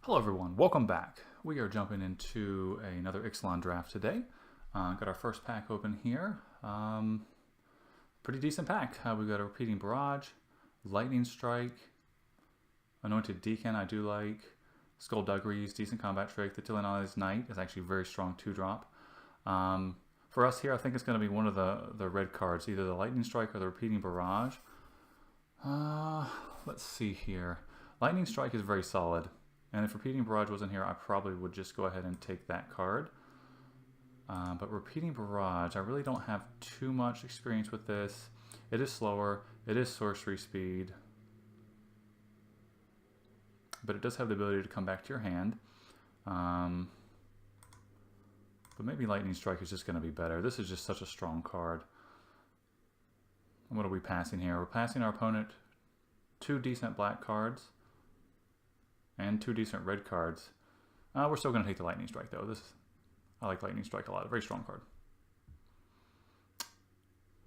Hello everyone, welcome back. We are jumping into another Ixalan draft today. Got our first pack open here. Pretty decent pack. We've got a Repeating Barrage, Lightning Strike, Anointed Deacon I do like, Skullduggeries, decent combat trick. The Tillinalized Knight is actually very strong 2-drop. For us here, I think it's going to be one of the red cards, either the Lightning Strike or the Repeating Barrage. Let's see here. Lightning Strike is very solid. And if Repeating Barrage wasn't here, I probably would just go ahead and take that card. But Repeating Barrage, I really don't have too much experience with this. It is slower, it is sorcery speed, but it does have the ability to come back to your hand. But maybe Lightning Strike is just going to be better. This is just such a strong card. What are we passing here? We're passing our opponent 2 decent black cards and 2 decent red cards. We're still going to take the Lightning Strike though. I like Lightning Strike a lot. A very strong card.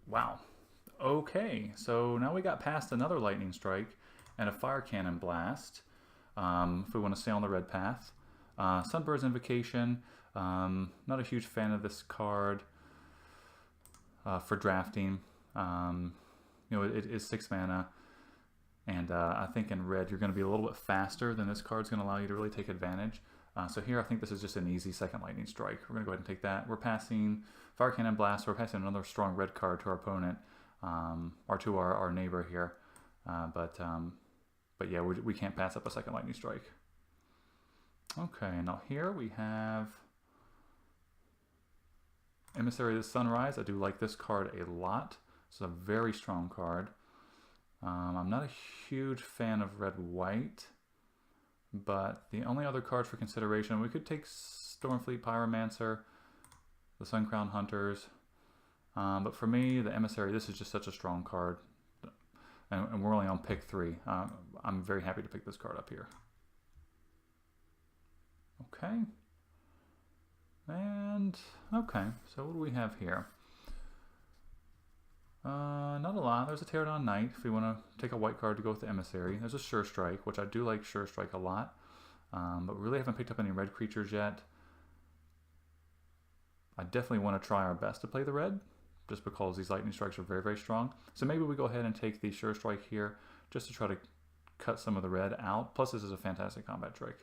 Wow. Okay, so now we got past another Lightning Strike and a Fire Cannon Blast. If we want to stay on the red path. Sunbird's Invocation. Not a huge fan of this card for drafting. It is 6 mana. And I think in red, you're going to be a little bit faster than this card's going to allow you to really take advantage. So here, I think this is just an easy second Lightning Strike. We're going to go ahead and take that. We're passing Fire Cannon Blast. We're passing another strong red card to our opponent, or to our neighbor here. But yeah, we can't pass up a second Lightning Strike. Okay, now here we have Emissary of the Sunrise. I do like this card a lot. It's a very strong card. I'm not a huge fan of red-white, but the only other cards for consideration, we could take Stormfleet Pyromancer, the Suncrown Hunters, but for me, the Emissary, this is just such a strong card, and we're only on pick 3. I'm very happy to pick this card up here. Okay, and okay, so what do we have here? Not a lot. There's a Pterodon Knight if we want to take a white card to go with the Emissary. There's a Sure Strike, which I do like Sure Strike a lot, but we really haven't picked up any red creatures yet. I definitely want to try our best to play the red, just because these Lightning Strikes are very, very strong. So maybe we go ahead and take the Sure Strike here, just to try to cut some of the red out. Plus, this is a fantastic combat trick.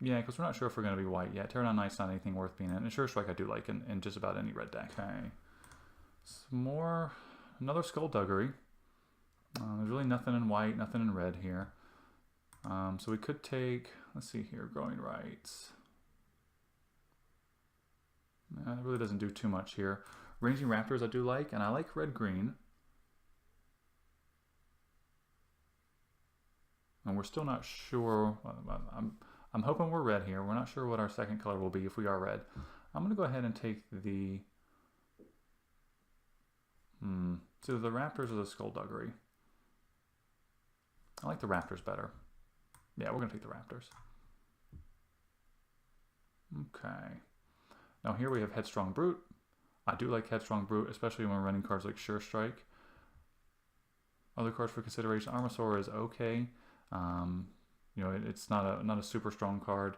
Yeah, because we're not sure if we're going to be white yet. Pterodon Knight's not anything worth being in. And Sure Strike I do like in just about any red deck. Okay. Another Skullduggery. There's really nothing in white, nothing in red here. So we could take, let's see here, Growing Rights. It really doesn't do too much here. Ranging Raptors I do like, and I like red-green. And we're still not sure. I'm hoping we're red here. We're not sure what our second color will be if we are red. I'm going to go ahead and take the... So the Raptors or the Skullduggery? I like the Raptors better. Yeah, we're going to take the Raptors. Okay. Now here we have Headstrong Brute. I do like Headstrong Brute, especially when we're running cards like Sure Strike. Other cards for consideration. Armasaur is okay. It's not a super strong card,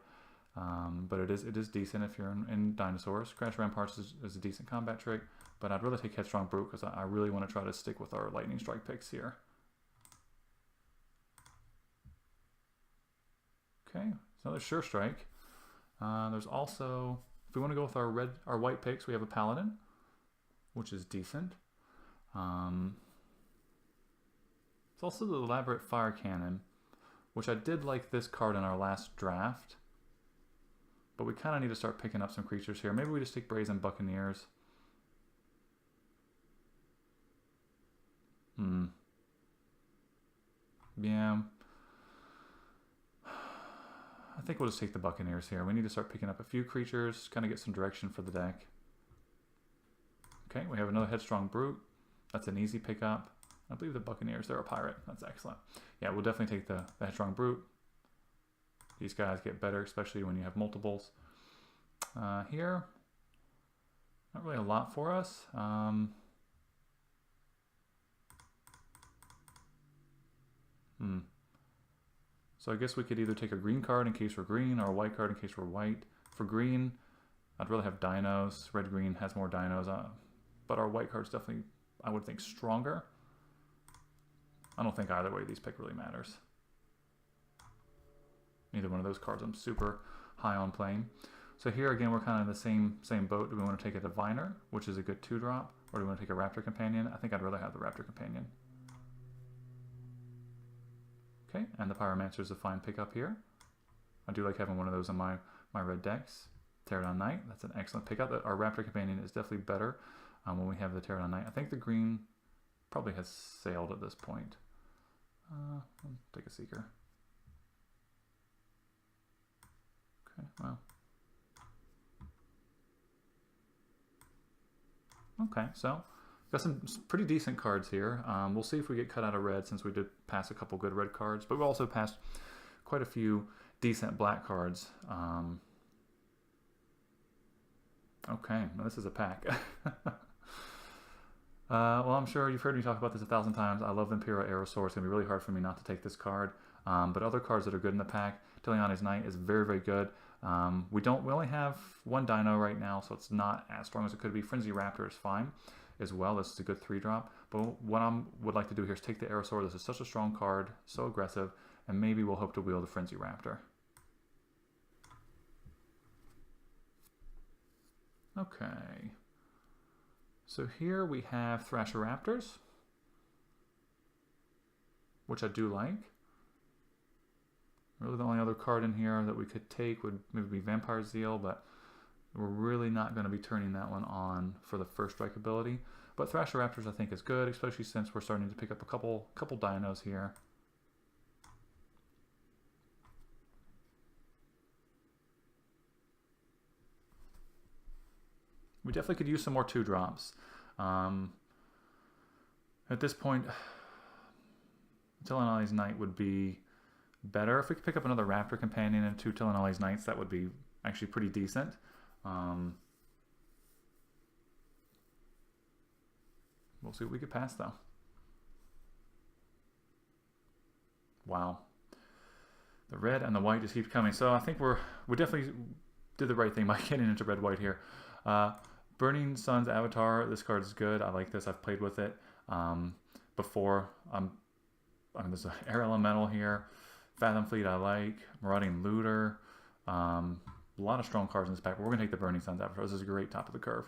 but it is decent if you're in dinosaurs. Crash Ramparts is a decent combat trick, but I'd rather take Headstrong Brute because I really want to try to stick with our Lightning Strike picks here. Okay, so another Sure Strike. There's also, if we want to go with our white picks, we have a Paladin, which is decent. It's also the Elaborate Fire Cannon, which I did like this card in our last draft, but we kind of need to start picking up some creatures here. Maybe we just take Brazen Buccaneers. Yeah. I think we'll just take the Buccaneers here. We need to start picking up a few creatures, kind of get some direction for the deck. Okay, we have another Headstrong Brute. That's an easy pickup. I believe the Buccaneers, they're a pirate. That's excellent. Yeah, we'll definitely take the Headstrong Brute. These guys get better, especially when you have multiples. Here, not really a lot for us. So I guess we could either take a green card in case we're green, or a white card in case we're white. For green, I'd rather have dinos. Red-green has more dinos, but our white card's definitely, I would think, stronger. I don't think either way these pick really matters. Neither one of those cards I'm super high on playing. So here again, we're kind of in the same boat. Do we want to take a Diviner, which is a good 2-drop, or do we want to take a Raptor Companion? I think I'd rather have the Raptor Companion. Okay, and the Pyromancer is a fine pickup here. I do like having one of those in my red decks. Pterodon Knight, that's an excellent pickup. Our Raptor Companion is definitely better when we have the Pterodon Knight. I think the green probably has sailed at this point. I'll take a Seeker. Okay, well. Okay, so got some pretty decent cards here. We'll see if we get cut out of red, since we did pass a couple good red cards, but we also passed quite a few decent black cards. Okay, well, this is a pack. Well, I'm sure you've heard me talk about this 1,000 times. I love Imperial Aerosaur. It's going to be really hard for me not to take this card. But other cards that are good in the pack, Tiliani's Knight is very, very good. We only have one dino right now, so it's not as strong as it could be. Frenzy Raptor is fine as well. This is a good 3-drop. But what I would like to do here is take the Aerosaur. This is such a strong card, so aggressive, and maybe we'll hope to wield the Frenzy Raptor. Okay. So here we have Thrasher Raptors, which I do like. Really the only other card in here that we could take would maybe be Vampire Zeal, but we're really not going to be turning that one on for the first strike ability. But Thrasher Raptors I think is good, especially since we're starting to pick up a couple dinos here. We definitely could use some more 2-drops. At this point, Tiliani's Knight would be better. If we could pick up another Raptor Companion and 2 Tiliani's Knights, that would be actually pretty decent. We'll see what we could pass, though. Wow. The red and the white just keep coming. So I think we definitely did the right thing by getting into red-white here. Burning Sun's Avatar, this card is good. I like this. I've played with it before. I mean, there's an Air Elemental here. Fathom Fleet I like. Marauding Looter. A lot of strong cards in this pack, but we're going to take the Burning Sun's Avatar. This is a great top of the curve.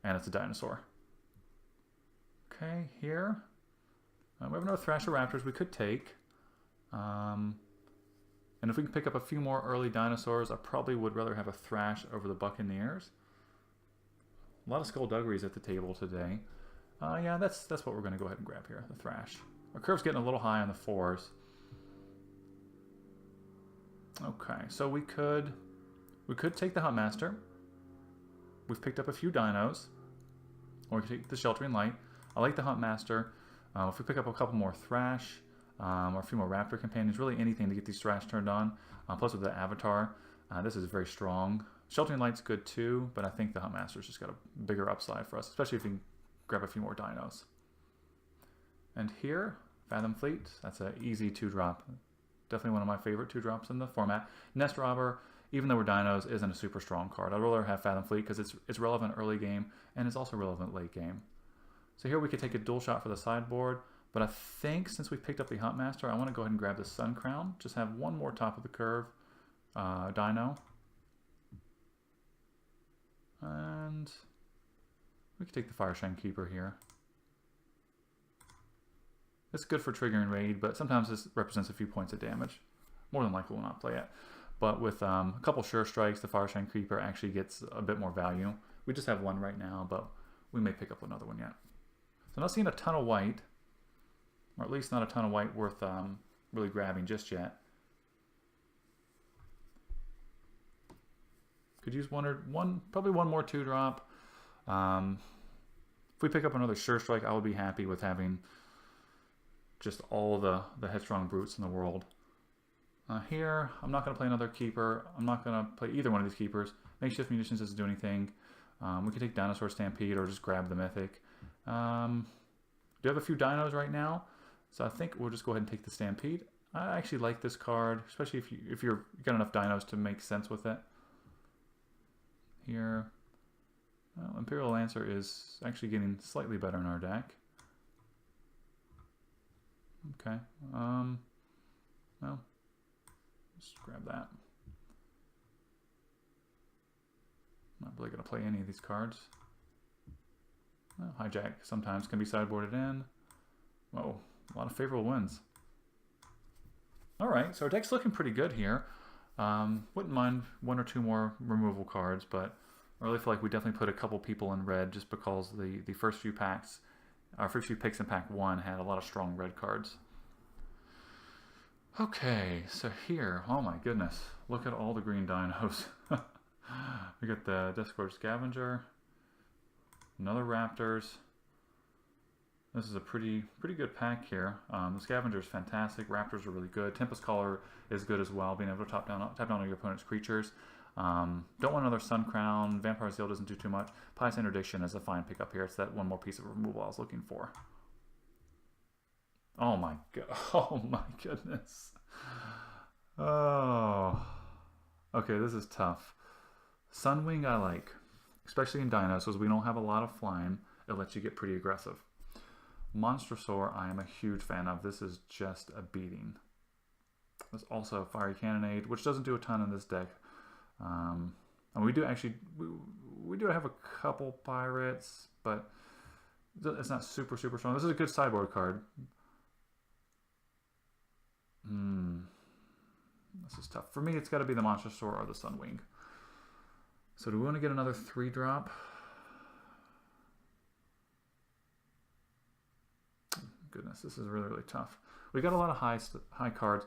And it's a dinosaur. Okay, here. We have another Thrasher Raptors we could take. And if we can pick up a few more early dinosaurs, I probably would rather have a Thrash over the Buccaneers. A lot of skullduggeries at the table today. Yeah, that's what we're going to go ahead and grab here, the Thrash. Our curve's getting a little high on the 4s. Okay, so we could take the Huntmaster. We've picked up a few dinos. Or we could take the Sheltering Light. I like the Huntmaster. If we pick up a couple more Thrash, or a few more Raptor Companions, really anything to get these Thrash turned on. Plus with the Avatar, this is very strong. Sheltering Light's good too, but I think the Huntmaster's just got a bigger upside for us, especially if we can grab a few more dinos. And here, Fathom Fleet, that's an easy 2-drop. Definitely one of my favorite 2-drops in the format. Nest Robber, even though we're dinos, isn't a super strong card. I'd rather have Fathom Fleet because it's relevant early game, and it's also relevant late game. So here we could take a dual shot for the sideboard, but I think since we picked up the Huntmaster, I want to go ahead and grab the Sun Crown. Just have one more top of the curve dino. And we could take the Fireshine Keeper here. It's good for triggering raid, but sometimes this represents a few points of damage. More than likely we'll not play it. But with a couple Sure Strikes, the Fireshine Keeper actually gets a bit more value. We just have one right now, but we may pick up another one yet. So not seeing a ton of white, or at least not a ton of white worth really grabbing just yet. Could use probably one more 2-drop. If we pick up another Sure Strike, I would be happy with having just all the Headstrong Brutes in the world. Here, I'm not going to play another Keeper. I'm not going to play either one of these Keepers. Makeshift Munitions doesn't do anything. We could take Dinosaur Stampede or just grab the Mythic. Do have a few dinos right now, so I think we'll just go ahead and take the Stampede. I actually like this card, especially if you're got enough dinos to make sense with it. Here, well, Imperial Lancer is actually getting slightly better in our deck. Okay, well, just grab that. Not really going to play any of these cards. Well, Hijack sometimes can be sideboarded in. Whoa, a lot of favorable wins. Alright, so our deck's looking pretty good here. Wouldn't mind one or two more removal cards, but I really feel like we definitely put a couple people in red just because the first few packs, our first few picks in pack 1 had a lot of strong red cards. Okay, so here, oh my goodness, look at all the green dinos. We got the Discord Scavenger, another Raptors. This is a pretty good pack here. The Scavenger is fantastic. Raptors are really good. Tempest Caller is good as well, being able to tap down on your opponent's creatures. Don't want another Sun Crown. Vampire Zeal doesn't do too much. Pious Interdiction is a fine pickup here. It's that one more piece of removal I was looking for. Oh my god! Oh my goodness! Oh, okay. This is tough. Sunwing I like, especially in dinos, because we don't have a lot of flying. It lets you get pretty aggressive. Monstrosaur I am a huge fan of. This is just a beating. There's also Fiery Cannonade, which doesn't do a ton in this deck. And we do actually, we do have a couple pirates, but it's not super strong. This is a good sideboard card. This is tough. For me, it's got to be the Monstrosaur or the Sunwing. So do we want to get another 3-drop? Goodness, this is really tough. We got a lot of high cards.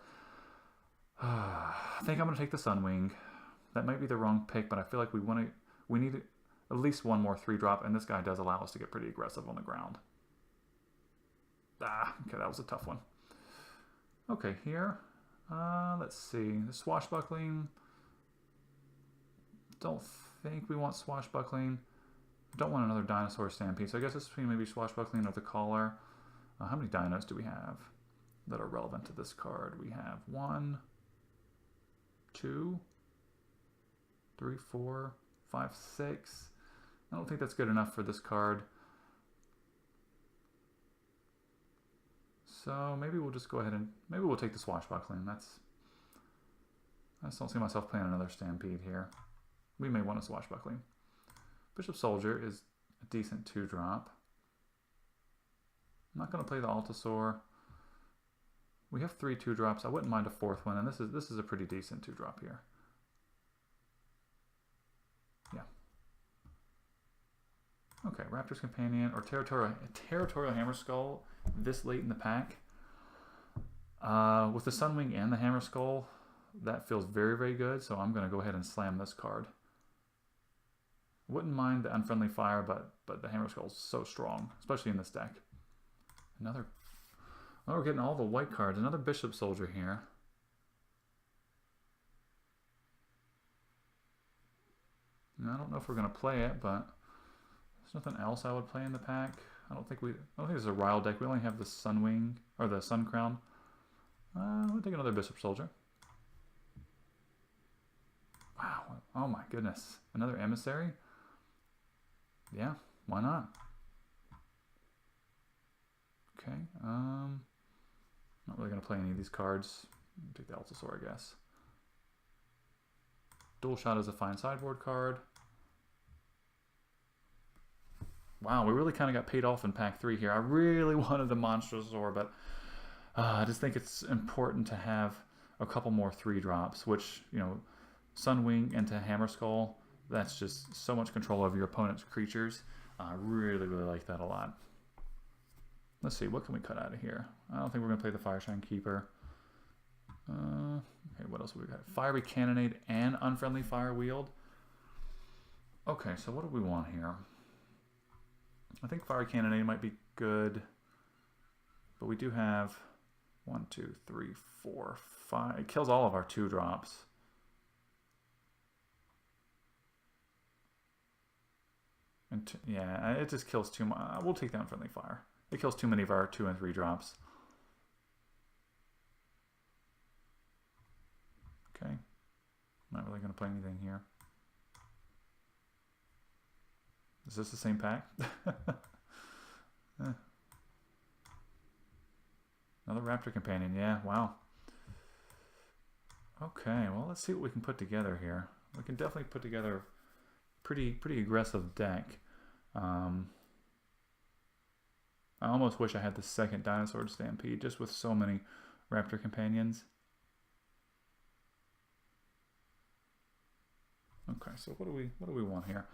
I think I'm going to take the Sunwing. That might be the wrong pick, but I feel like we need at least one more 3-drop, and this guy does allow us to get pretty aggressive on the ground. Okay, that was a tough one. Okay, here, let's see. The Swashbuckling. Don't think we want Swashbuckling. Don't want another Dinosaur Stampede, so I guess it's between maybe Swashbuckling or the Caller. How many dinos do we have that are relevant to this card? We have 1, 2, 3, 4, 5, 6. I don't think that's good enough for this card. So maybe we'll just go ahead and maybe we'll take the Swashbuckling. I just don't see myself playing another Stampede here. We may want a Swashbuckling. Bishop Soldier is a decent 2-drop. I'm not going to play the Altasaur. We have 3 2-drops. I wouldn't mind a 4th one, and this is a pretty decent 2-drop here. Yeah. Okay, Raptor's Companion or Territorial Hammer Skull this late in the pack. With the Sunwing and the Hammer Skull, that feels very good, so I'm going to go ahead and slam this card. Wouldn't mind the Unfriendly Fire, but the Hammer Skull is so strong, especially in this deck. Another... Oh, we're getting all the white cards. Another Bishop Soldier here. I don't know if we're going to play it, but there's nothing else I would play in the pack. I don't think it's a Rile deck. We only have the Sunwing, or the Sun Crown. We'll take another Bishop Soldier. Wow. Oh my goodness. Another Emissary? Yeah, why not? Okay. Not really going to play any of these cards. Take the Altasaur, I guess. Dual Shot is a fine sideboard card. Wow, we really kind of got paid off in pack 3 here. I really wanted the Monstrosaur, but I just think it's important to have a couple more 3-drops, which, you know, Sunwing into Hammer Skull, that's just so much control over your opponent's creatures. I really like that a lot. Let's see, what can we cut out of here? I don't think we're going to play the Fireshine Keeper. Okay, what else have we got? Fiery Cannonade and Unfriendly Fire Wield. Okay, so what do we want here? I think Fiery Cannonade might be good, but we do have 1, 2, 3, 4, 5. It kills all of our 2-drops. And yeah, it just kills too much. We'll take the Unfriendly Fire. It kills too many of our 2 and 3 drops. Not really going to play anything here. Is this the same pack? Another Raptor Companion. Yeah, wow. Okay, well, let's see what we can put together here. We can definitely put together a pretty aggressive deck. I almost wish I had the second Dinosaur Stampede, just with so many Raptor Companions. Okay, so what do we want here?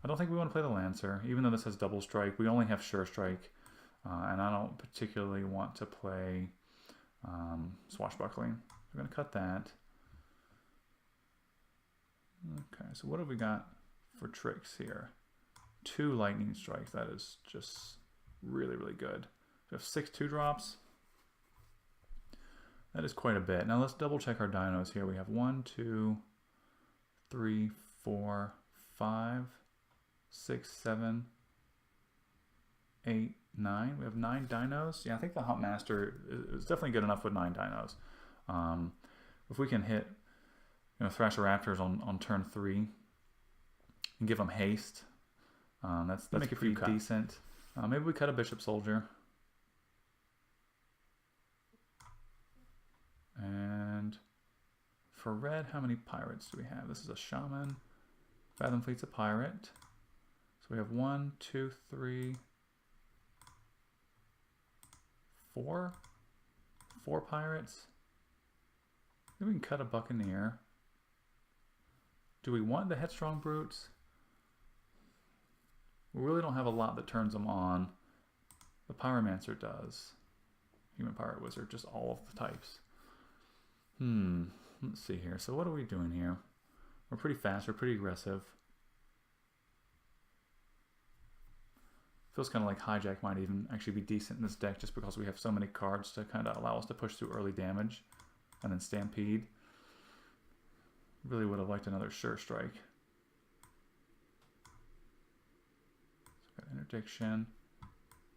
I don't think we want to play the Lancer, even though this has double strike. We only have sure strike, and I don't particularly want to play Swashbuckling. We're going to cut that. Okay, so what have we got for tricks here? 2 lightning strikes. That is just really good. We have 6 2-drops. That is quite a bit. Now let's double check our dinos here. We have 1, 2, 3, 4, 5, 6, 7, 8, 9. We have 9 dinos. Yeah, I think the Huntmaster is definitely good enough with 9 dinos. If we can hit, Thrasher Raptors on turn 3 and give them haste, that's pretty decent. Maybe we cut a Bishop Soldier. And for red, how many pirates do we have? This is a Shaman. Fathom Fleet's a pirate. So we have 1, 2, 3, 4. 4 pirates. Maybe we can cut a Buccaneer. Do we want the Headstrong Brutes? We really don't have a lot that turns them on. The Pyromancer does. Human Pirate Wizard, just all of the types. Let's see here. So what are we doing here? We're pretty fast, we're pretty aggressive. Feels kind of like Hijack might even actually be decent in this deck just because we have so many cards to kind of allow us to push through early damage. And then Stampede. Really would have liked another Sure Strike. So got Interdiction,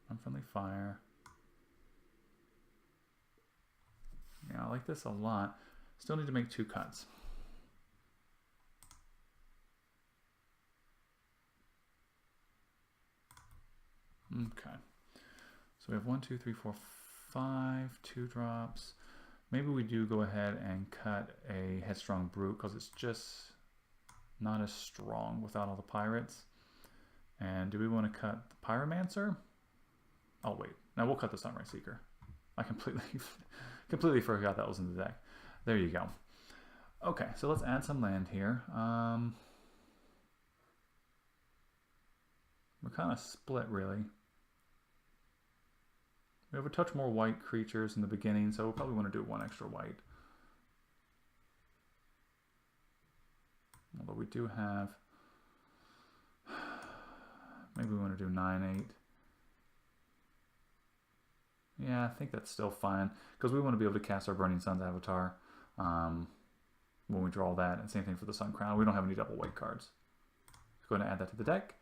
Unfriendly Fire. Yeah, I like this a lot. Still need to make 2 cuts. Okay. So we have 1, 2, 3, 4, 5 2-drops. Maybe we do go ahead and cut a Headstrong Brute because it's just not as strong without all the pirates. And do we want to cut the Pyromancer? Oh wait, now we'll cut the Sunrise Seeker. I completely forgot that was in the deck. There you go. Okay, so let's add some land here. We're kind of split really. We have a touch more white creatures in the beginning, so we'll probably want to do 1 extra white. Although we do have... Maybe we want to do 9, 8. Yeah, I think that's still fine, because we want to be able to cast our Burning Sun's Avatar when we draw that, and same thing for the Sun Crown. We don't have any double white cards. Go ahead and add that to the deck.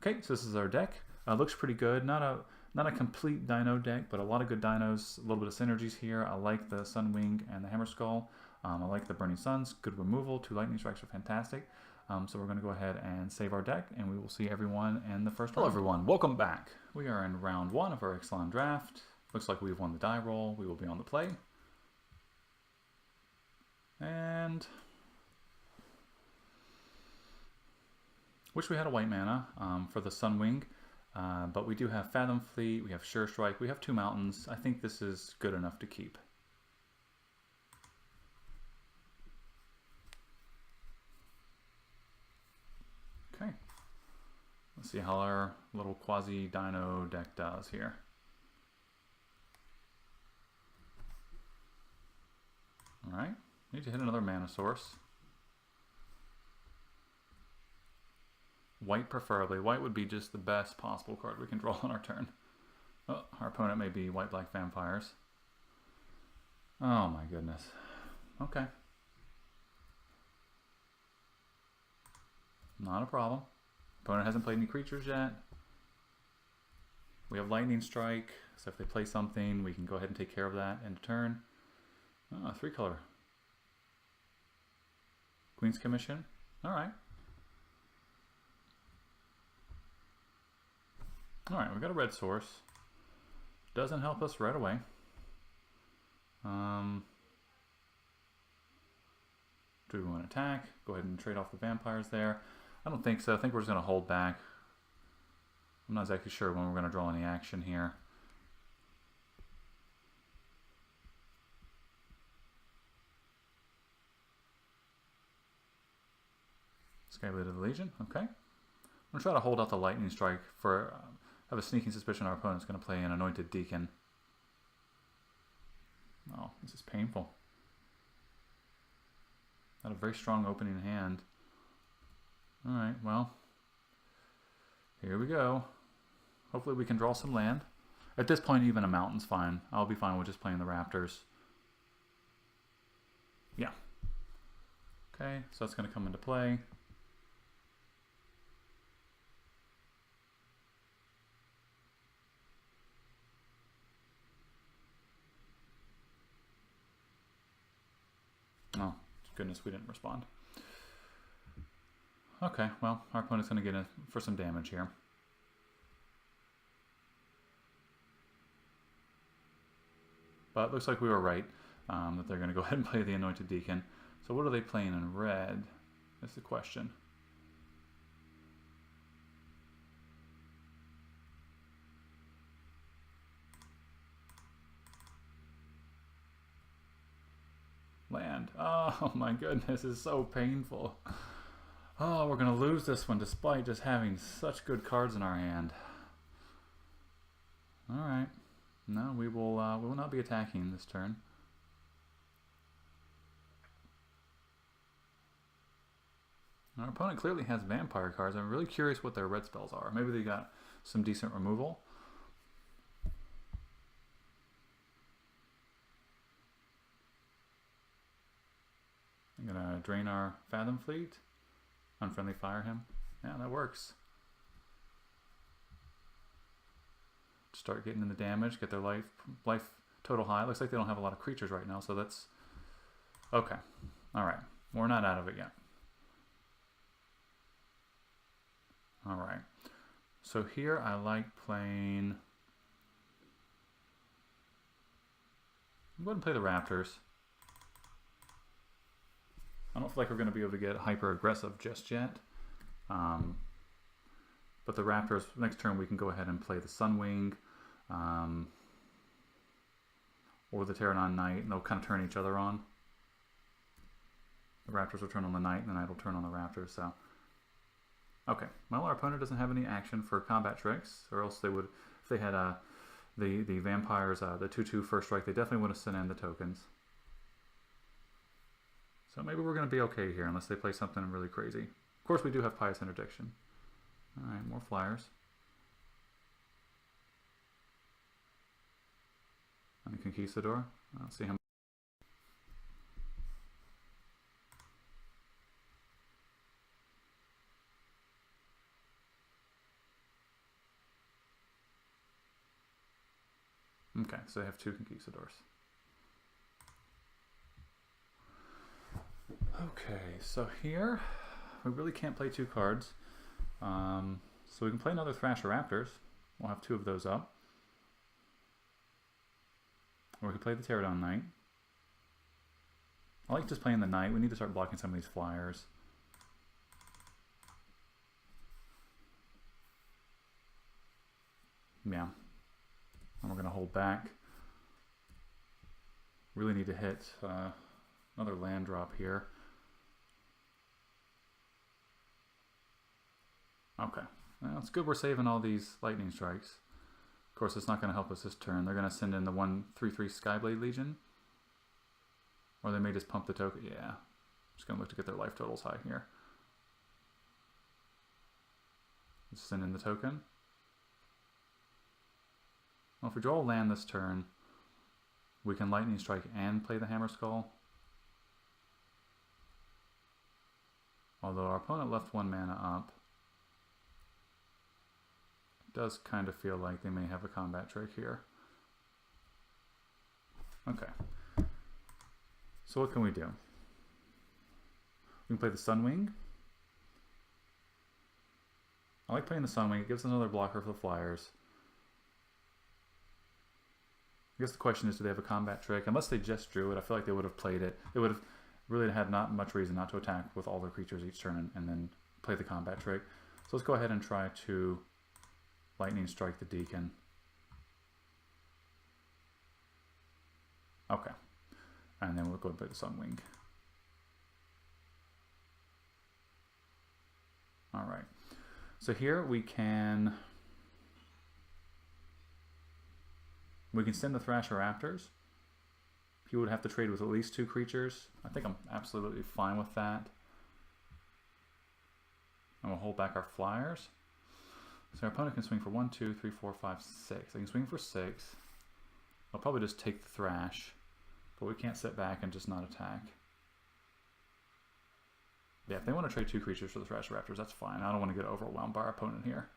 Okay, so this is our deck. Looks pretty good. Not a complete dino deck, but a lot of good dinos. A little bit of synergies here. I like the Sunwing and the Hammer Skull. I like the Burning Suns. Good removal. 2 Lightning Strikes are fantastic. So we're going to go ahead and save our deck, and we will see everyone in the first round. Hello everyone, welcome back. We are in round 1 of our Ixalan draft. Looks like we've won the die roll. We will be on the play. And... wish we had a white mana for the Sunwing. But we do have Fathom Fleet, we have Sure Strike, we have 2 mountains. I think this is good enough to keep. Okay. Let's see how our little quasi-dino deck does here. Alright, need to hit another mana source. White preferably. White would be just the best possible card we can draw on our turn. Oh, our opponent may be white-black vampires. Oh my goodness. Okay. Not a problem. Opponent hasn't played any creatures yet. We have Lightning Strike, so if they play something, we can go ahead and take care of that end of turn. Oh, 3-color. Queen's Commission. Alright. Alright, we've got a red source. Doesn't help us right away. Do we want to attack? Go ahead and trade off the vampires there. I don't think so. I think we're just going to hold back. I'm not exactly sure when we're going to draw any action here. Skyblade of the Legion, okay. I'm going to try to hold out the Lightning Strike for... I have a sneaking suspicion our opponent's going to play an Anointed Deacon. Oh, this is painful. Got a very strong opening hand. Alright, well. Here we go. Hopefully we can draw some land. At this point, even a mountain's fine. I'll be fine with just playing the Raptors. Yeah. Okay, so that's going to come into play. Oh, goodness, we didn't respond. Okay, well, our opponent's going to get in for some damage here. But it looks like we were right, that they're going to go ahead and play the Anointed Deacon. So what are they playing in red? That's the question. Land. Oh my goodness, it's so painful. Oh, we're going to lose this one despite just having such good cards in our hand. Alright. No, we will not be attacking this turn. Our opponent clearly has vampire cards. I'm really curious what their red spells are. Maybe they got some decent removal. I'm going to drain our Fathom Fleet. Unfriendly fire him. Yeah, that works. Start getting in the damage, get their life total high. Looks like they don't have a lot of creatures right now, so that's okay. Alright, we're not out of it yet. Alright, so here I like playing... I'm going to play the Raptors. I don't feel like we're going to be able to get hyper aggressive just yet. But the Raptors, next turn we can go ahead and play the Sunwing. Or the Pterodon Knight, and they'll kind of turn each other on. The Raptors will turn on the Knight, and the Knight will turn on the Raptors, so... Okay, well, our opponent doesn't have any action for combat tricks, or else they would, if they had the Vampires, the 2/2 first strike, they definitely would have sent in the tokens. So maybe we're going to be okay here, unless they play something really crazy. Of course, we do have Pious Interdiction. Alright, more flyers. And Conquistador. I'll see him. Okay, so they have 2 Conquistadors. Okay, so here we really can't play 2 cards. So we can play another Thrasher Raptors. We'll have 2 of those up. Or we can play the Pterodon Knight. I like just playing the Knight. We need to start blocking some of these flyers. Yeah. And we're going to hold back. Really need to hit another land drop here. Okay. Well, it's good we're saving all these lightning strikes. Of course, it's not going to help us this turn. They're going to send in the 1/3/3 Skyblade Legion. Or they may just pump the token. Yeah. Just going to look to get their life totals high here. Just send in the token. Well, if we draw a land this turn, we can Lightning Strike and play the Hammer Skull. Although our opponent left 1 mana up. It does kind of feel like they may have a combat trick here. Okay. So what can we do? We can play the Sunwing. I like playing the Sunwing. It gives us another blocker for the flyers. I guess the question is, do they have a combat trick? Unless they just drew it, I feel like they would have played it. They would have really had not much reason not to attack with all their creatures each turn and then play the combat trick. So let's go ahead and try to lightning strike the Deacon. Okay. And then we'll go and play the Sunwing. Alright. So here we can send the Thrasher Raptors. He would have to trade with at least 2 creatures. I think I'm absolutely fine with that. And we'll hold back our flyers. So our opponent can swing for 1, 2, 3, 4, 5, 6. They can swing for 6. I'll probably just take the Thrash, but we can't sit back and just not attack. Yeah, if they want to trade 2 creatures for the Thrasher Raptors, that's fine. I don't want to get overwhelmed by our opponent here.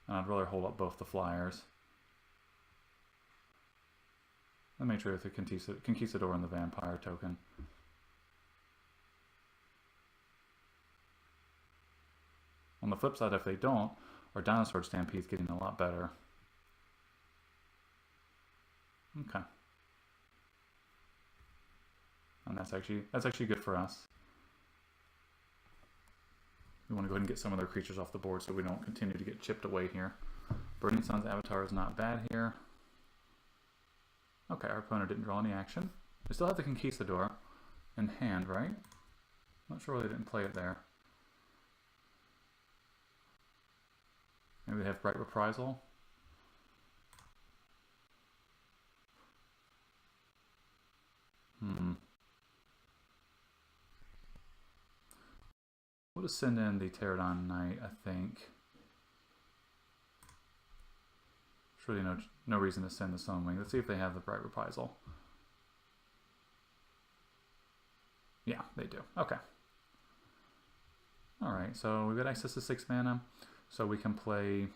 And I'd rather hold up both the flyers. Let me trade with the Conquistador and the Vampire token. On the flip side, if they don't, our Dinosaur Stampede's getting a lot better. Okay. And that's actually good for us. We want to go ahead and get some of their creatures off the board so we don't continue to get chipped away here. Burning Sun's Avatar is not bad here. Okay, our opponent didn't draw any action. We still have the Conquistador in hand, right? Not sure why they didn't play it there. Maybe they have Bright Reprisal. We'll just send in the Pterodon Knight, I think. There's really no reason to send the Sunwing. Let's see if they have the Bright Reprisal. Yeah, they do. Okay. Alright, so we've got access to 6 mana. So we can play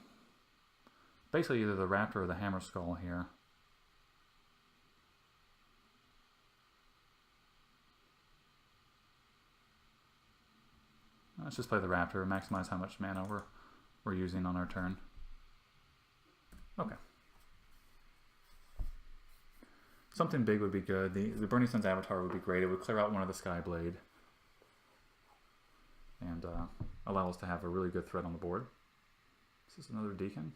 basically either the Raptor or the Hammer Skull here. Let's just play the Raptor, maximize how much mana we're using on our turn. Okay. Something big would be good. The Burning Sun's Avatar would be great. It would clear out one of the Skyblade and allow us to have a really good threat on the board. This is another Deacon.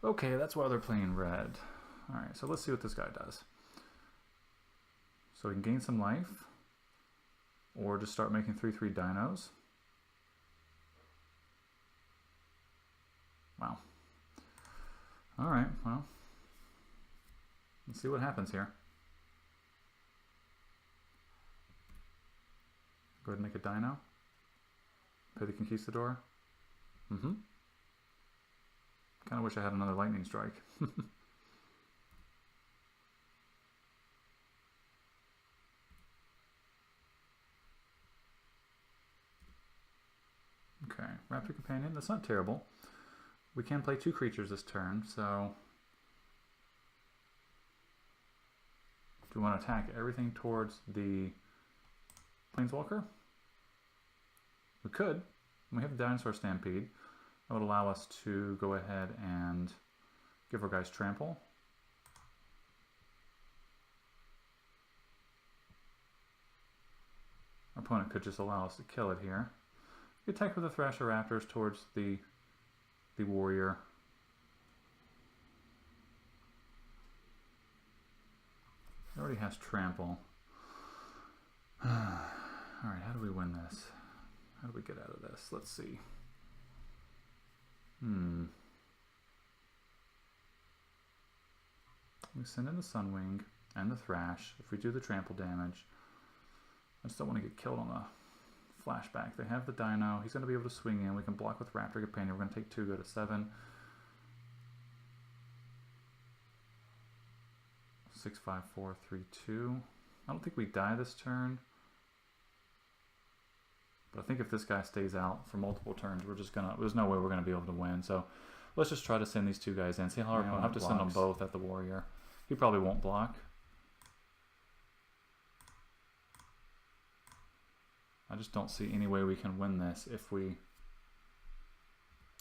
Okay, that's why they're playing red. Alright, so let's see what this guy does. So we can gain some life, or just start making 3/3 dinos. Wow. Alright, well, let's see what happens here. Go ahead and make a dino. Play the Conquistador. Kind of wish I had another lightning strike. Okay, Raptor Companion, that's not terrible. We can play 2 creatures this turn, so do we want to attack everything towards the Planeswalker? We could. We have the Dinosaur Stampede. That would allow us to go ahead and give our guys Trample. Our opponent could just allow us to kill it here. We attack with the Thrasher Raptors towards the Warrior. It already has Trample. Alright, how do we win this? How do we get out of this? Let's see. We send in the Sunwing and the Thrash. If we do the Trample damage, I just don't want to get killed on the flashback. They have the Dino. He's going to be able to swing in. We can block with Raptor Companion. We're going to take 2, go to 7. 6, 5, 4, 3, 2. I don't think we die this turn. But I think if this guy stays out for multiple turns, we're just gonna. There's no way we're gonna be able to win. So let's just try to send these 2 guys in. See how I'll have to send them both at the Warrior. He probably won't block. I just don't see any way we can win this if we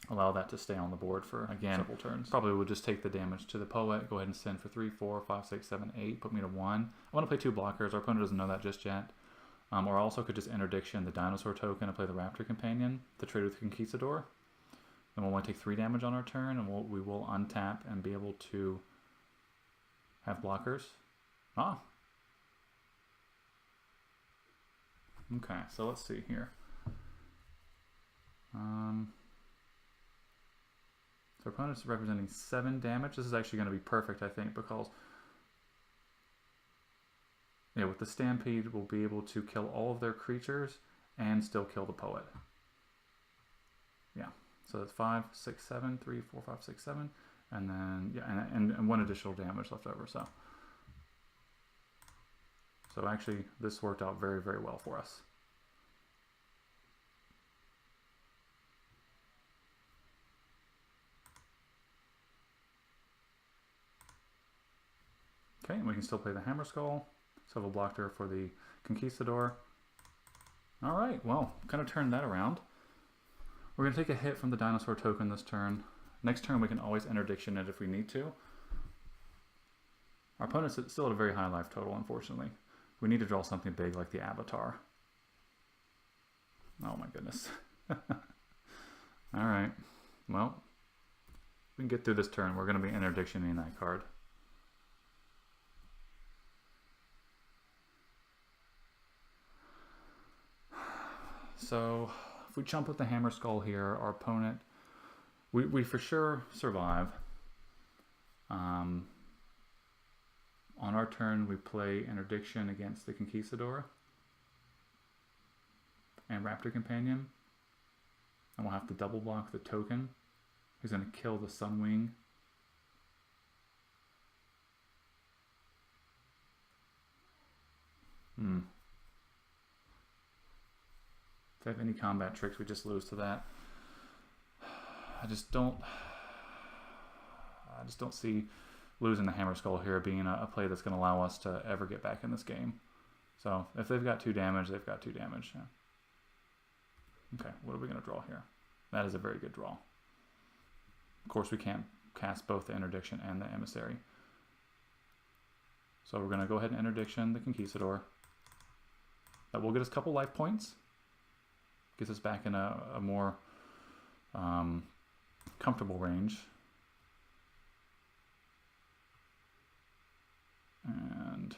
allow that to stay on the board for, again, several turns. Probably would just take the damage to the poet, go ahead and send for 3, 4, 5, 6, 7, 8, put me to 1. I want to play 2 blockers. Our opponent doesn't know that just yet. Or I also could just interdiction the dinosaur token and play the raptor companion to trade with Conquistador. Then we'll only take 3 damage on our turn, and we will untap and be able to have blockers. Ah. Okay, so let's see here. So our opponent's representing 7 damage. This is actually going to be perfect, I think, because with the Stampede, we'll be able to kill all of their creatures and still kill the poet. Yeah, so that's 5, 6, 7, 3, 4, 5, 6, 7, and then and 1 additional damage left over. So actually, this worked out very, very well for us. Okay, and we can still play the Hammer Skull. So have a blocker for the Conquistador. All right, well, kind of turned that around. We're going to take a hit from the dinosaur token this turn. Next turn, we can always interdiction it if we need to. Our opponent's still at a very high life total, unfortunately. We need to draw something big like the Avatar. Oh my goodness. All right, well, we can get through this turn. We're going to be interdictioning that card. So if we jump with the Hammer Skull here, our opponent, we for sure survive. On our turn, we play Interdiction against the Conquistador and Raptor Companion. And we'll have to double block the token. He's going to kill the Sunwing. If they have any combat tricks, we just lose to that. I just don't see losing the Hammer Skull here being a play that's going to allow us to ever get back in this game. So if they've got 2 damage, they've got 2 damage. Yeah. Okay, what are we going to draw here? That is a very good draw. Of course, we can't cast both the Interdiction and the Emissary. So we're going to go ahead and Interdiction the Conquistador. That will get us a couple life points. Gets us back in a more comfortable range. And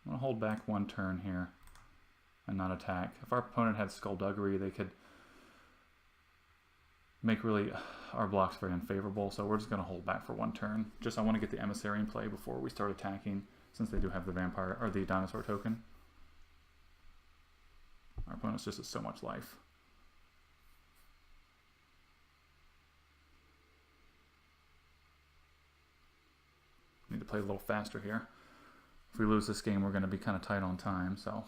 I'm going to hold back 1 turn here and not attack. If our opponent had Skullduggery, they could make really our blocks very unfavorable. So we're just going to hold back for 1 turn. I want to get the Emissary in play before we start attacking, since they do have the vampire or the dinosaur token. Our opponent's just at so much life. Need to play a little faster here. If we lose this game, we're going to be kind of tight on time, so.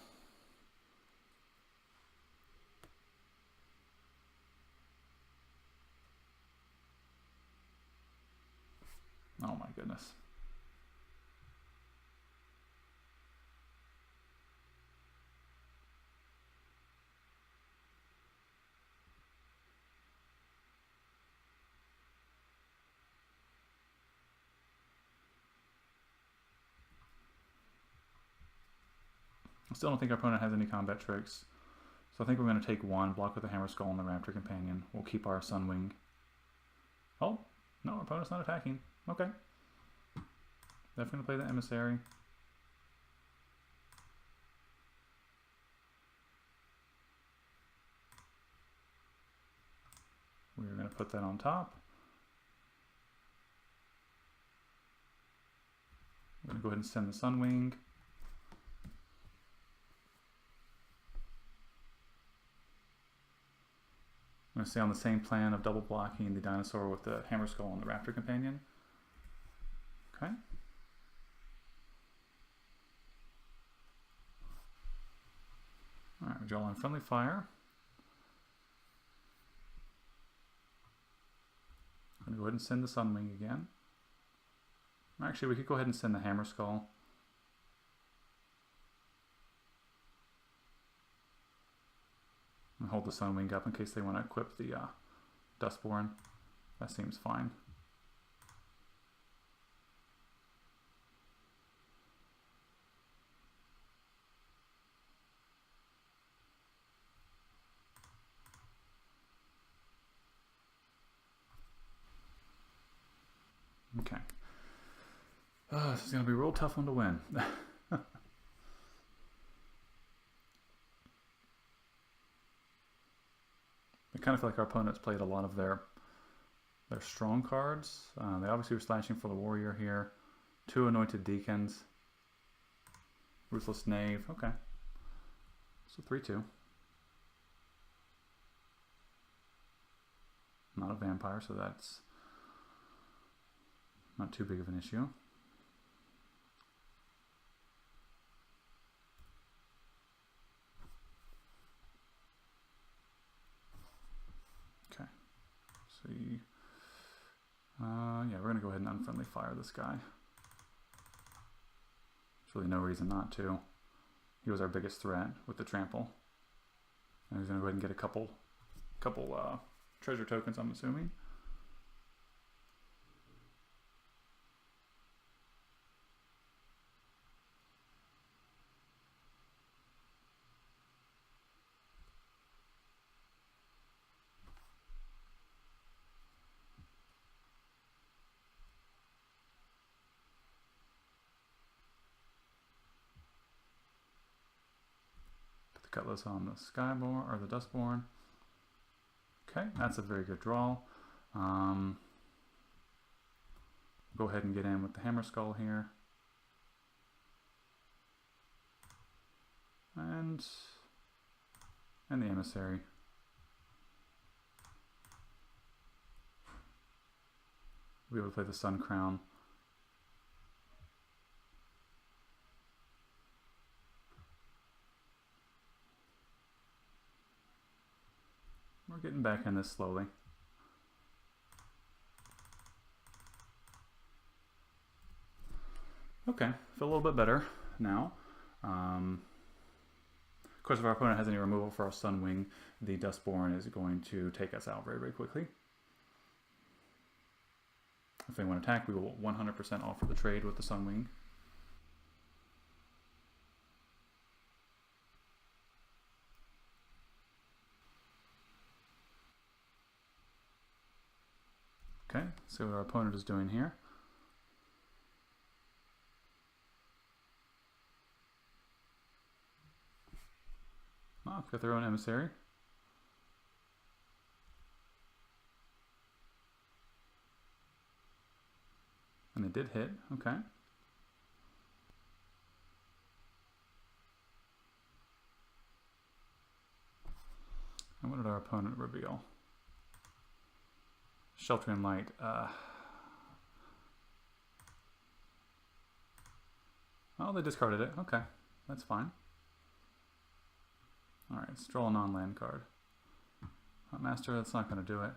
Oh my goodness. I still don't think our opponent has any combat tricks. So I think we're going to take 1, block with the Hammer Skull and the Raptor Companion. We'll keep our Sunwing. Oh, no, our opponent's not attacking. Okay. Definitely going to play the Emissary. We're going to put that on top. We're going to go ahead and send the Sunwing. I'm going to stay on the same plan of double blocking the dinosaur with the Hammer Skull and the Raptor Companion. Okay. Alright, we draw on Friendly Fire. I'm going to go ahead and send the Sunwing again. Actually, we could go ahead and send the Hammer Skull. And hold the Sunwing up in case they want to equip the Dustborn. That seems fine. Okay. This is going to be a real tough one to win. I kind of feel like our opponents played a lot of their strong cards. They obviously were slashing for the warrior here. 2 anointed deacons. Ruthless knave. Okay. So 3/2. Not a vampire, so that's not too big of an issue. Okay. See. Yeah, we're going to go ahead and unfriendly fire this guy. There's really no reason not to. He was our biggest threat with the trample. And he's going to go ahead and get a couple treasure tokens, I'm assuming. Cutlass on the Skyborn or the Dustborn. Okay, that's a very good draw. Go ahead and get in with the Hammer Skull here. And the Emissary. We'll be able to play the Sun Crown. We're getting back in this slowly. Okay, feel a little bit better now. Of course, if our opponent has any removal for our Sunwing, the Dustborn is going to take us out very, very quickly. If they want to attack, we will 100% offer the trade with the Sunwing. Okay, see what our opponent is doing here. Oh, got their own Emissary. And they did hit, okay. And what did our opponent reveal? Sheltering Light. Oh, they discarded it. Okay, that's fine. Alright, let's draw a non-land card. Master, that's not going to do it.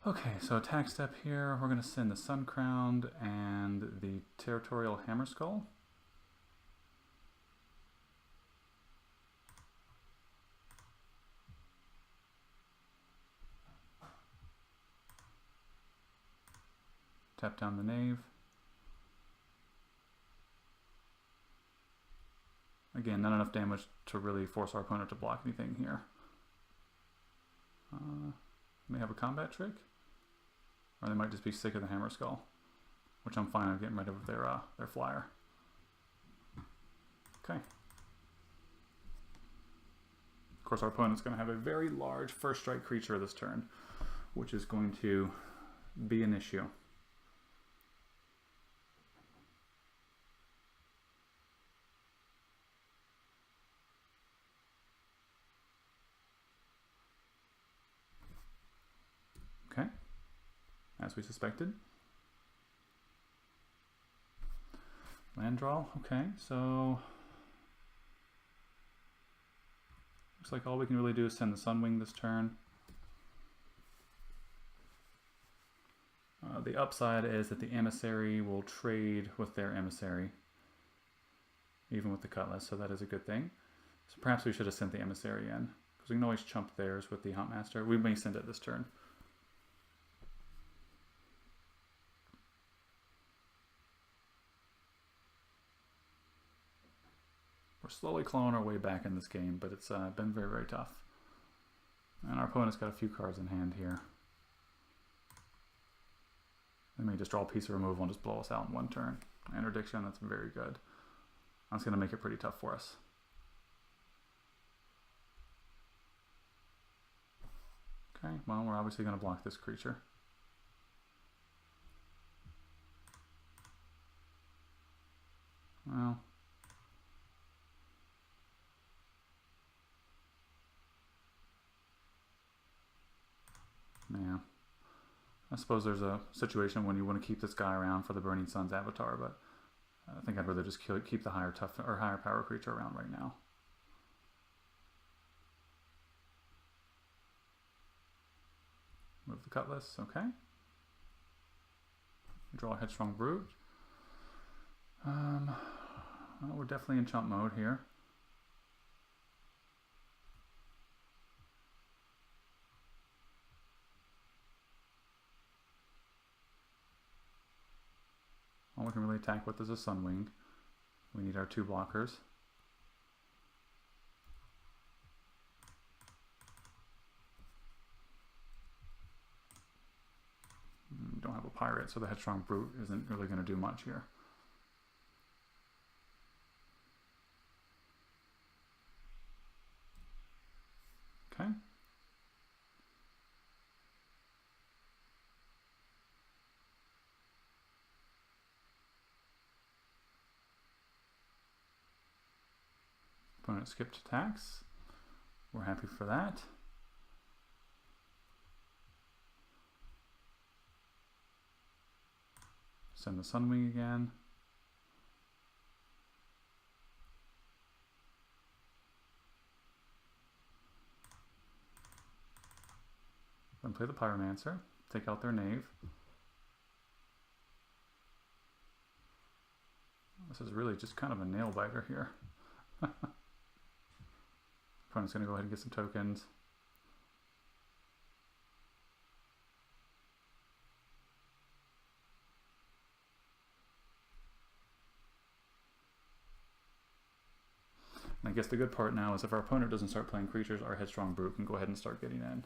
Okay, so attack step here. We're going to send the Sun Crown and the Territorial Hammer Skull. Tap down the Knave. Again, not enough damage to really force our opponent to block anything here. May have a combat trick, or they might just be sick of the Hammer Skull, which I'm fine with getting rid of their flyer. Okay. Of course, our opponent's going to have a very large first strike creature this turn, which is going to be an issue. Okay, as we suspected. Land draw, okay, so looks like all we can really do is send the Sunwing this turn. The upside is that the Emissary will trade with their Emissary, even with the Cutlass, so that is a good thing. So perhaps we should have sent the emissary in, because we can always chump theirs with the Huntmaster. We may send it this turn. We're slowly clawing our way back in this game, but it's been very, very tough. And our opponent's got a few cards in hand here. They may just draw a piece of removal and just blow us out in one turn. Interdiction, that's very good. That's going to make it pretty tough for us. Okay, well, we're obviously going to block this creature. Well, yeah. I suppose there's a situation when you want to keep this guy around for the Burning Sun's avatar, but I think I'd rather just keep the higher power creature around right now. Move the Cutlass, okay. Draw a Headstrong Brute. Well, we're definitely in chump mode here. All we can really attack with is a Sunwing. We need our 2 blockers. Don't have a pirate, so the Headstrong Brute isn't really going to do much here. Okay. Opponent skipped attacks. We're happy for that. Send the Sunwing again. Then play the Pyromancer. Take out their knave. This is really just kind of a nail biter here. Opponent's going to go ahead and get some tokens. And I guess the good part now is if our opponent doesn't start playing creatures, our Headstrong Brute can go ahead and start getting in.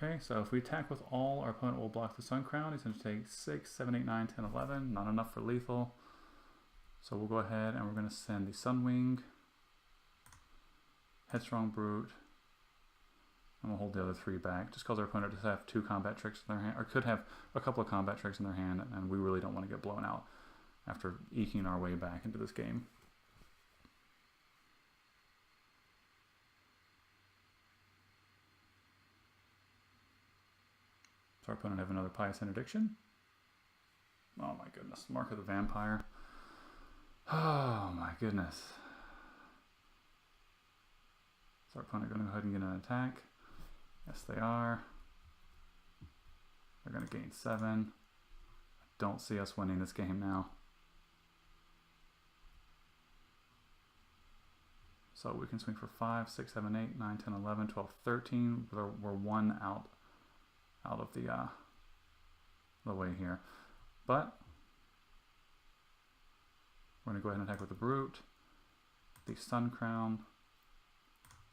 Okay, so if we attack with all, our opponent will block the Sun Crown. He's going to take 6, 7, 8, 9, 10, 11. Not enough for lethal. So we'll go ahead and we're going to send the Sunwing, Headstrong Brute, and we'll hold the other 3 back. Just because our opponent does have 2 combat tricks in their hand, or could have a couple of combat tricks in their hand, and we really don't want to get blown out after eking our way back into this game. So our opponent have another Pious Interdiction. Oh my goodness, Mark of the Vampire. Oh my goodness. So our opponent going to go ahead and get an attack. Yes, they are. They're going to gain 7. I don't see us winning this game now. So we can swing for 5, 6, 7, 8, 9, 10, 11, 12, 13. We're 1 out of the way here. But we're going to go ahead and attack with the Brute, the Sun Crown,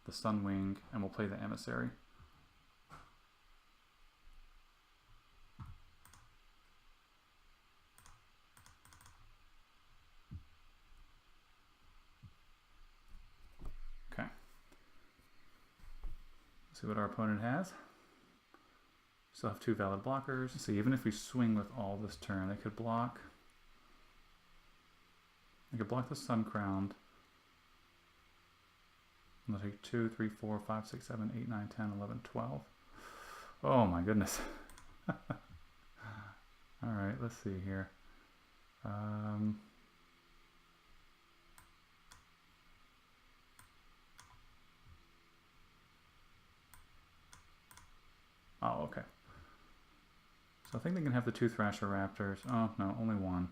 the Sunwing, and we'll play the Emissary. Okay. Let's see what our opponent has. Still have 2 valid blockers. So even if we swing with all this turn, they could block. They could block the Sun Crown. And they'll take 2, 3, 4, 5, 6, 7, 8, 9, 10, 11, 12. Oh my goodness. Alright, let's see here. Oh, okay. So I think they can have the 2 Thrasher Raptors. Oh, no, only 1.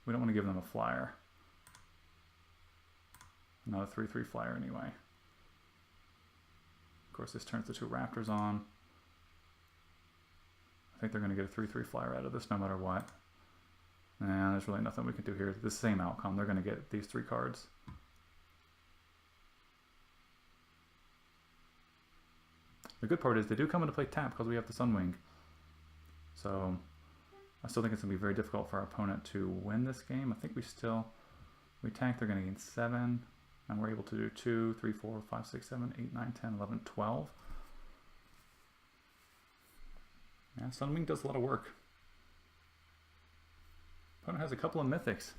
We don't want to give them a flyer. Not a 3/3 flyer anyway. Of course, this turns the 2 Raptors on. I think they're going to get a 3/3 flyer out of this no matter what. And there's really nothing we can do here. It's the same outcome. They're going to get these 3 cards. The good part is they do come into play tap because we have the Sunwing. So I still think it's going to be very difficult for our opponent to win this game. I think we tank, they're going to gain 7. And we're able to do 2, 3, 4, 5, 6, 7, 8, 9, 10, 11, 12. Yeah, Sunwing does a lot of work. Opponent has a couple of mythics.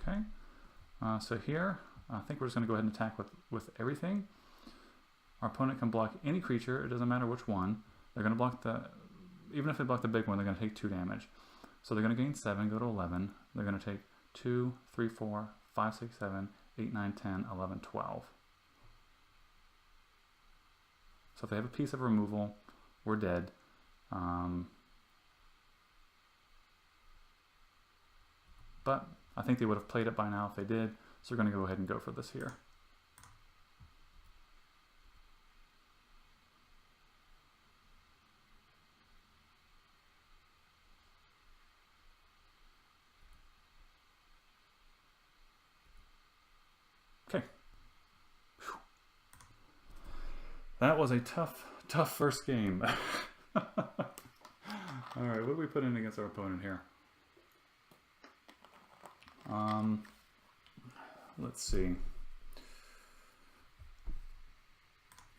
Okay, so here, I think we're just going to go ahead and attack with everything. Our opponent can block any creature, it doesn't matter which one. They're going to block even if they block the big one, they're going to take 2 damage. So they're going to gain 7, go to 11. They're going to take 2, 3, 4, 5, 6, 7, 8, 9, 10, 11, 12. So if they have a piece of removal, we're dead. But I think they would have played it by now if they did, so we're going to go ahead and go for this here. Okay. Whew. That was a tough first game. All right, what do we put in against our opponent here? Let's see.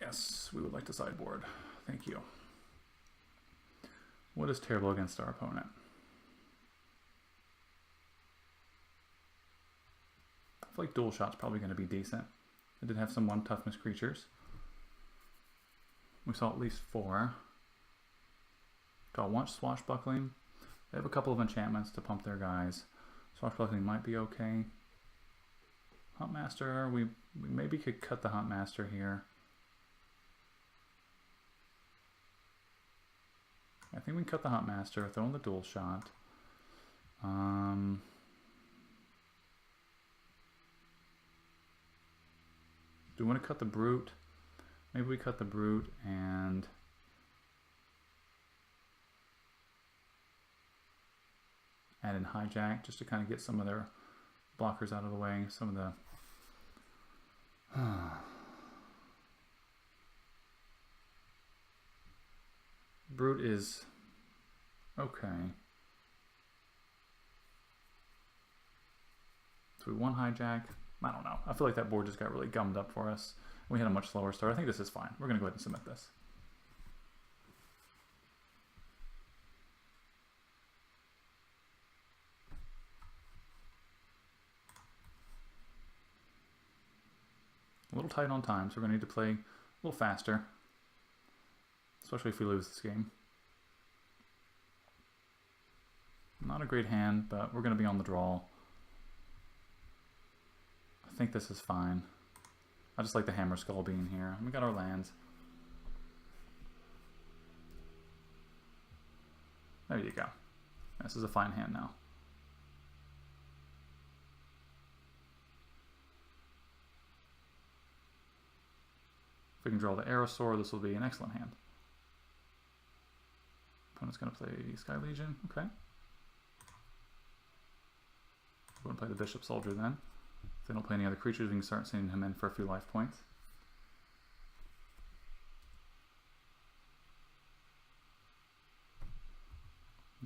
Yes, we would like to sideboard. Thank you. What is terrible against our opponent? I feel like Dual Shot's probably going to be decent. It did have some 1 toughness creatures. We saw at least 4. Got 1 Swashbuckling. They have a couple of enchantments to pump their guys. Swashbuckling might be okay. Huntmaster, we maybe could cut the Huntmaster here. I think we can cut the Huntmaster, throw in the Dual Shot. Do we want to cut the Brute? Maybe we cut the Brute and add in Hijack just to kind of get some of their blockers out of the way. Some of the Brute is okay. So we won Hijack. I don't know. I feel like that board just got really gummed up for us. We had a much slower start. I think this is fine. We're going to go ahead and submit this. A little tight on time, so we're going to need to play a little faster. Especially if we lose this game. Not a great hand, but we're going to be on the draw. I think this is fine. I just like the Hammer Skull being here. We got our lands. There you go. This is a fine hand now. If we can draw the Aerosaur, this will be an excellent hand. Opponent's going to play Sky Legion. Okay. We're going to play the Bishop Soldier then. If they don't play any other creatures, we can start sending him in for a few life points.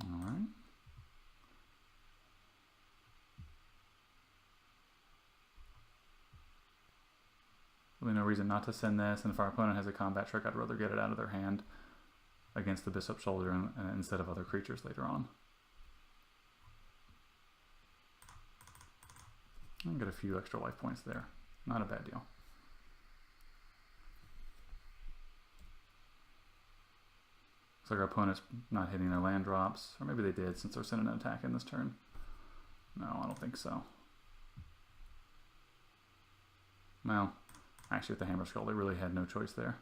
Alright. Really no reason not to send this, and if our opponent has a combat trick, I'd rather get it out of their hand against the Bishop Soldier instead of other creatures later on. And get a few extra life points there. Not a bad deal. Looks like our opponent's not hitting their land drops. Or maybe they did since they're sending an attack in this turn. No, I don't think so. Well, actually with the Hammer Skull, they really had no choice there.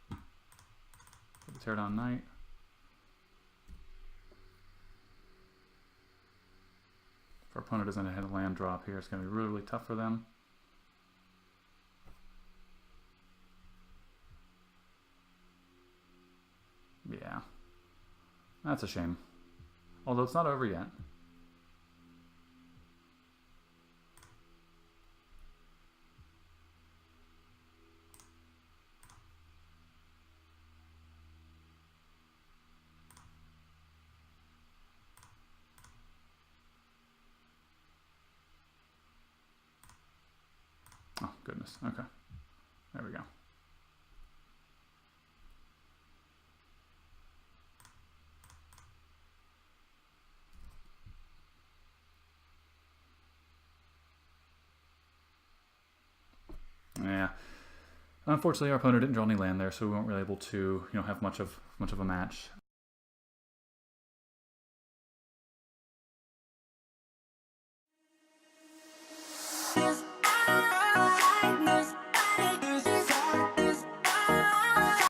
The Teardown Knight. If our opponent doesn't hit a land drop here, it's going to be really, really tough for them. Yeah, that's a shame. Although it's not over yet. Oh, goodness. Okay. There we go. Yeah. Unfortunately, our opponent didn't draw any land there, so we weren't really able to, have much of a match.